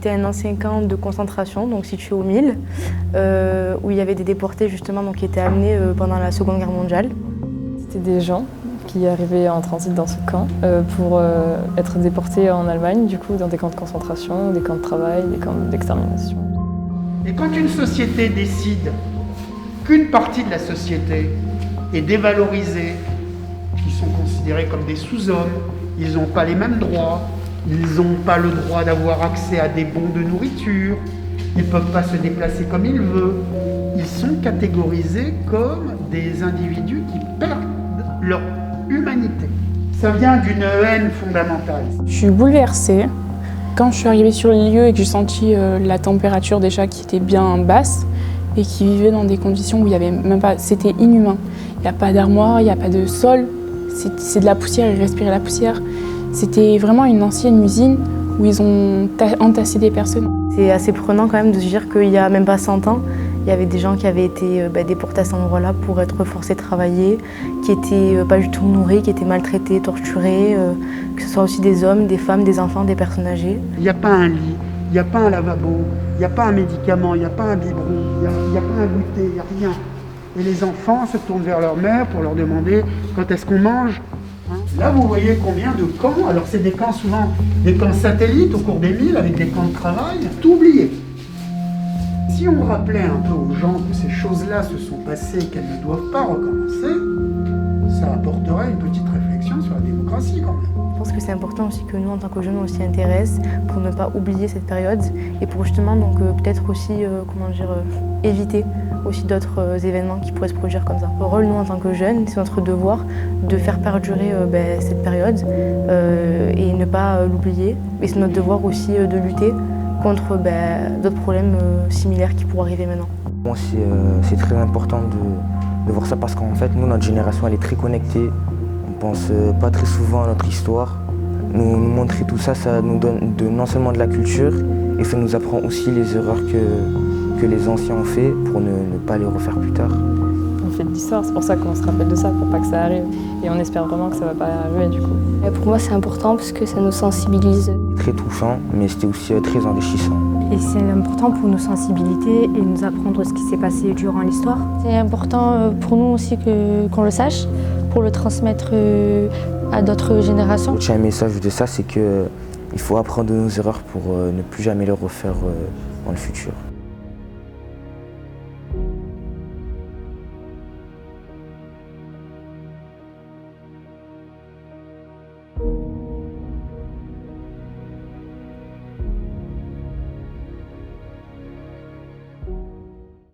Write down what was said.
c'était un ancien camp de concentration, donc situé au Mille, où il y avait des déportés justement donc, qui étaient amenés pendant la Seconde Guerre mondiale. C'était des gens qui arrivaient en transit dans ce camp pour être déportés en Allemagne, du coup dans des camps de concentration, des camps de travail, des camps d'extermination. Et quand une société décide qu'une partie de la société est dévalorisée, qu'ils sont considérés comme des sous-hommes, ils n'ont pas les mêmes droits, ils n'ont pas le droit d'avoir accès à des bons de nourriture, ils ne peuvent pas se déplacer comme ils veulent, ils sont catégorisés comme des individus qui perdent leur humanité. Ça vient d'une haine fondamentale. Je suis bouleversée. Quand je suis arrivée sur les lieux et que j'ai senti la température déjà qui était bien basse et qui vivait dans des conditions où il y avait même pas, c'était inhumain. Il n'y a pas d'armoire, il n'y a pas de sol, c'est de la poussière, ils respiraient la poussière. C'était vraiment une ancienne usine où ils ont entassé des personnes. C'est assez prenant quand même de se dire qu'il n'y a même pas 100 ans, il y avait des gens qui avaient été déportés à cet endroit-là pour être forcés de travailler, qui n'étaient pas du tout nourris, qui étaient maltraités, torturés, que ce soit aussi des hommes, des femmes, des enfants, des personnes âgées. Il n'y a pas un lit, il n'y a pas un lavabo, il n'y a pas un médicament, il n'y a pas un biberon, il n'y a pas un goûter, il n'y a rien. Et les enfants se tournent vers leur mère pour leur demander quand est-ce qu'on mange. Là, vous voyez combien de camps. Alors, c'est des camps souvent, des camps satellites au cours des milles, avec des camps de travail, tout oublié. Si on rappelait un peu aux gens que ces choses-là se sont passées et qu'elles ne doivent pas recommencer, ça apporterait une petite réflexion sur la démocratie quand même. Je pense que c'est important aussi que nous, en tant que jeunes, on s'y intéresse pour ne pas oublier cette période et pour justement donc peut-être aussi éviter aussi d'autres événements qui pourraient se produire comme ça. Le rôle, nous, en tant que jeunes, c'est notre devoir de faire perdurer cette période et ne pas l'oublier. Et c'est notre devoir aussi de lutter contre d'autres problèmes similaires qui pourraient arriver maintenant. Bon, c'est très important de voir ça parce qu'en fait, nous, notre génération, elle est très connectée. On pense pas très souvent à notre histoire. Nous montrer tout ça, ça nous donne non seulement de la culture, et ça nous apprend aussi les erreurs que les anciens ont fait pour ne pas les refaire plus tard. On fait de l'histoire, c'est pour ça qu'on se rappelle de ça, pour pas que ça arrive. Et on espère vraiment que ça va pas arriver du coup. Et pour moi, c'est important parce que ça nous sensibilise. Très touchant, mais c'était aussi très enrichissant. Et c'est important pour nos sensibilités et nous apprendre ce qui s'est passé durant l'histoire. C'est important pour nous aussi qu'on le sache, pour le transmettre à d'autres générations. J'ai un message de ça, c'est qu'il faut apprendre de nos erreurs pour ne plus jamais les refaire dans le futur.